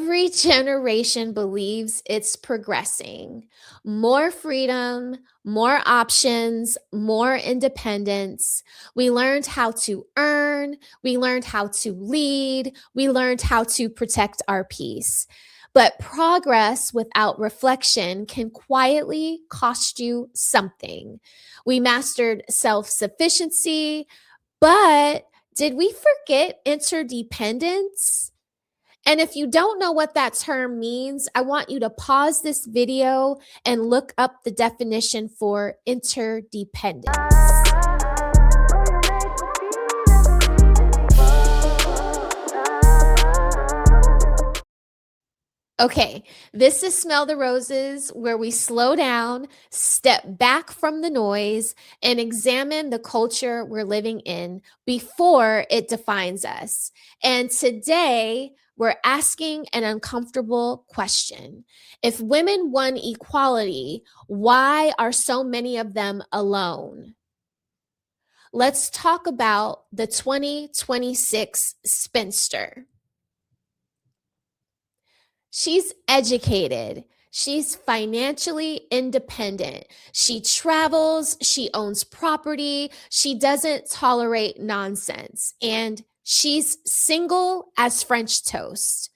Every generation believes it's progressing. More freedom, more options, more independence. We learned how to earn, we learned how to lead, we learned how to protect our peace. But progress without reflection can quietly cost you something. We mastered self sufficiency, but did we forget interdependence? And if you don't know what that term means, I want you to pause this video and look up the definition for interdependence. Okay, this is Smell the Roses, where we slow down, step back from the noise, and examine the culture we're living in before it defines us. And today, we're asking an uncomfortable question. If women won equality, why are so many of them alone? Let's talk about the 2026 spinster. She's educated. She's financially independent. She travels. She owns property. She doesn't tolerate nonsense. And she's single as French toast,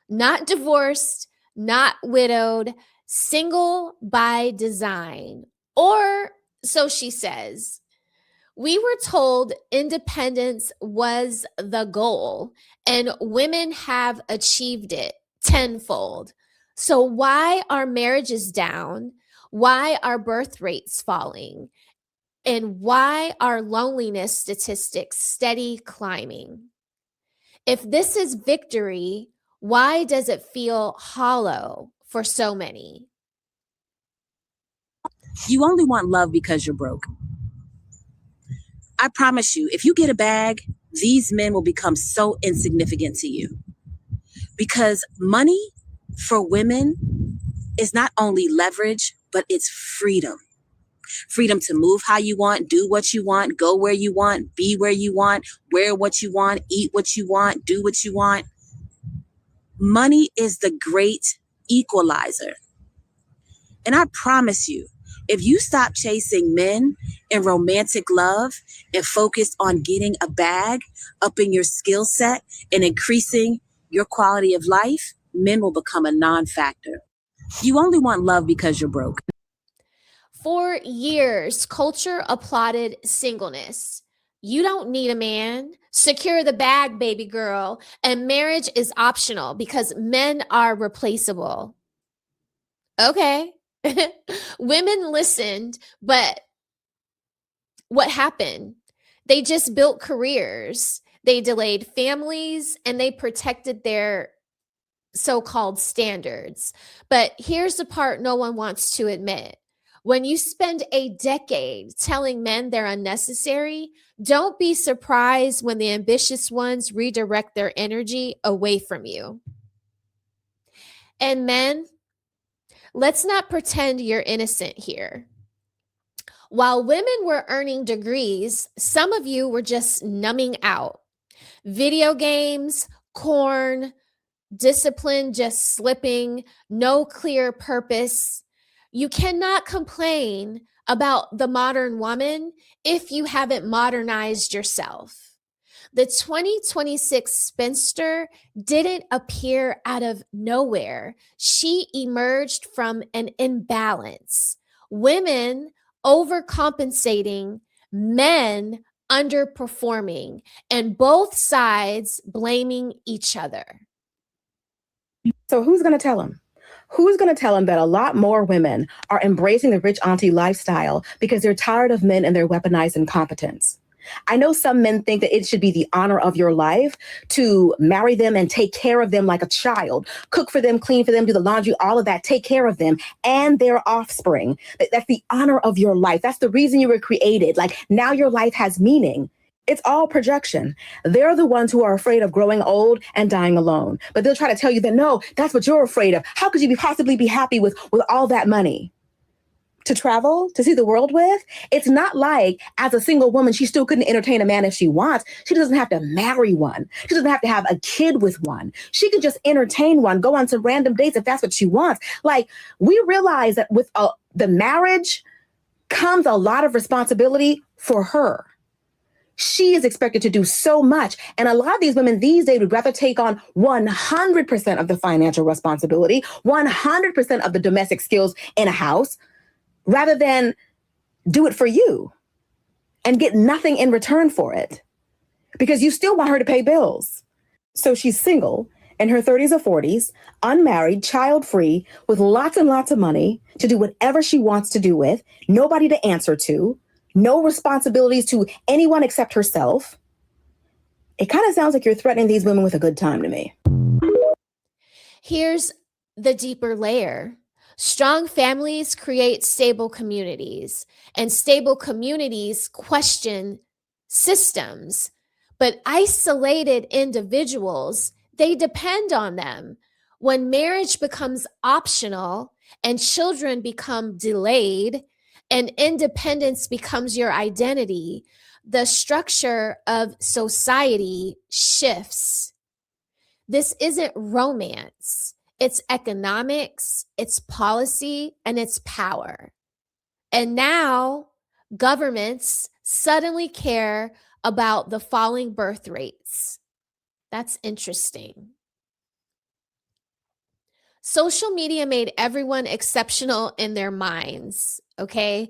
not divorced, not widowed, single by design. Or so she says. We were told independence was the goal, and women have achieved it tenfold. So, why are marriages down? Why are birth rates falling? And why are loneliness statistics steady climbing? If this is victory, why does it feel hollow for so many? You only want love because you're broke. I promise you, if you get a bag, these men will become so insignificant to you. Because money for women is not only leverage, but it's freedom. Freedom to move how you want, do what you want, go where you want, be where you want, wear what you want, eat what you want, do what you want. Money is the great equalizer. And I promise you, if you stop chasing men and romantic love and focus on getting a bag, upping your skill set, and increasing your quality of life, men will become a non-factor. You only want love because you're broke. For years, culture applauded singleness. You don't need a man. Secure the bag, baby girl. And marriage is optional because men are replaceable. Okay. Women listened, but what happened? They just built careers. They delayed families and they protected their so-called standards. But here's the part no one wants to admit. When you spend a decade telling men they're unnecessary, don't be surprised when the ambitious ones redirect their energy away from you. And men, let's not pretend you're innocent here. While women were earning degrees, some of you were just numbing out. Video games, corn, discipline just slipping, no clear purpose. You cannot complain about the modern woman if you haven't modernized yourself. The 2026 spinster didn't appear out of nowhere. She emerged from an imbalance. Women overcompensating, men underperforming, and both sides blaming each other. So who's going to tell them? Who's going to tell them that a lot more women are embracing the rich auntie lifestyle because they're tired of men and their weaponized incompetence? I know some men think that it should be the honor of your life to marry them and take care of them like a child, cook for them, clean for them, do the laundry, all of that, take care of them and their offspring. That's the honor of your life. That's the reason you were created. Like now your life has meaning. It's all projection. They're the ones who are afraid of growing old and dying alone. But they'll try to tell you that, no, that's what you're afraid of. How could you possibly be happy with all that money? to travel, to see the world with. It's not like as a single woman, she still couldn't entertain a man if she wants. She doesn't have to marry one. She doesn't have to have a kid with one. She can just entertain one, go on some random dates if that's what she wants. Like, we realize that with the marriage comes a lot of responsibility for her. She is expected to do so much. And a lot of these women these days would rather take on 100% of the financial responsibility, 100% of the domestic skills in a house, rather than do it for you and get nothing in return for it, because you still want her to pay bills. So she's single in her 30s or 40s, unmarried, child-free, with lots and lots of money to do whatever she wants to do with, nobody to answer to, no responsibilities to anyone except herself. It kind of sounds like you're threatening these women with a good time to me. Here's the deeper layer. Strong families create stable communities, and stable communities question systems. But isolated individuals, they depend on them. When marriage becomes optional and children become delayed and independence becomes your identity, the structure of society shifts. This isn't romance. It's economics, it's policy, and it's power. And now governments suddenly care about the falling birth rates. That's interesting. Social media made everyone exceptional in their minds, okay?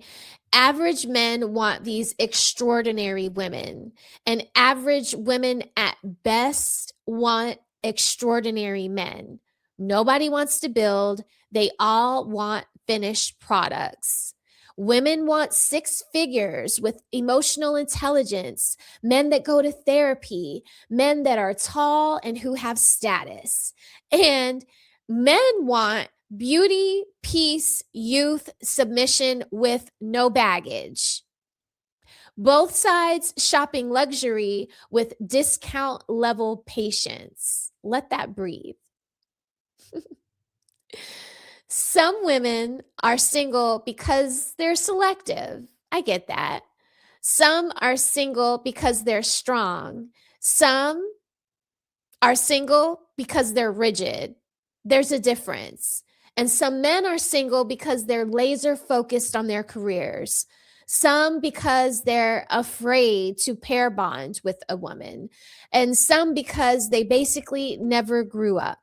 Average men want these extraordinary women, and average women at best want extraordinary men. Nobody wants to build, they all want finished products. Women want 6 figures with emotional intelligence, men that go to therapy, men that are tall and who have status. And men want beauty, peace, youth, submission with no baggage. Both sides shopping luxury with discount level patience. Let that breathe. Some women are single because they're selective. I get that. Some are single because they're strong. Some are single because they're rigid. There's a difference. And some men are single because they're laser focused on their careers. Some because they're afraid to pair bond with a woman. And some because they basically never grew up.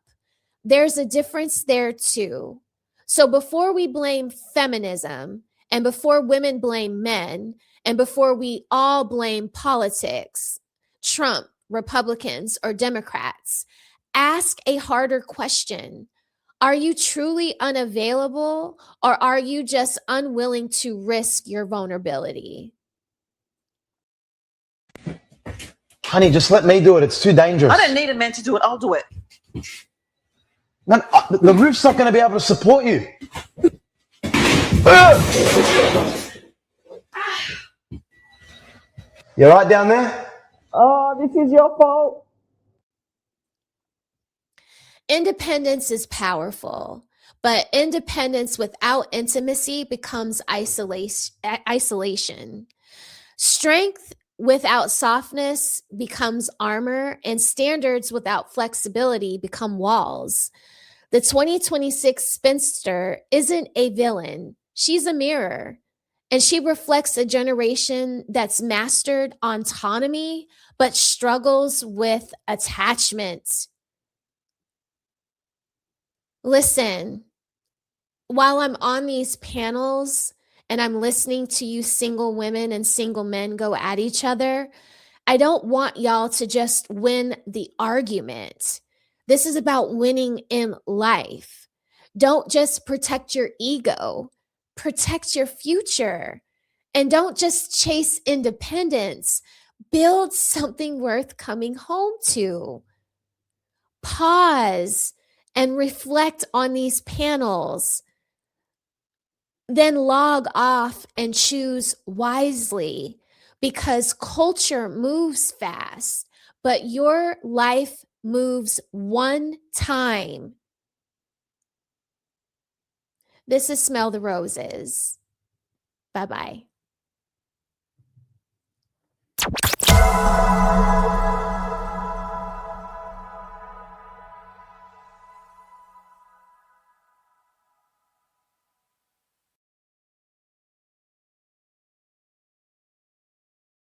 There's a difference there too. So before we blame feminism, and before women blame men, and before we all blame politics, Trump, Republicans, or Democrats, ask a harder question. Are you truly unavailable, or are you just unwilling to risk your vulnerability? Honey, just let me do it. It's too dangerous. I didn't need a man to do it. I'll do it. No, the roof's not going to be able to support you. You right down there? Oh, this is your fault. Independence is powerful, but independence without intimacy becomes isolation. Strength without softness becomes armor, and standards without flexibility become walls. The 2026 spinster isn't a villain. She's a mirror, and she reflects a generation that's mastered autonomy but struggles with attachment. Listen, while I'm on these panels and I'm listening to you single women and single men go at each other, I don't want y'all to just win the argument. This is about winning in life. Don't just protect your ego, protect your future. And don't just chase independence, build something worth coming home to. Pause and reflect on these panels. Then log off and choose wisely, because culture moves fast, but your life moves one time. This is Smell the Roses. Bye-bye.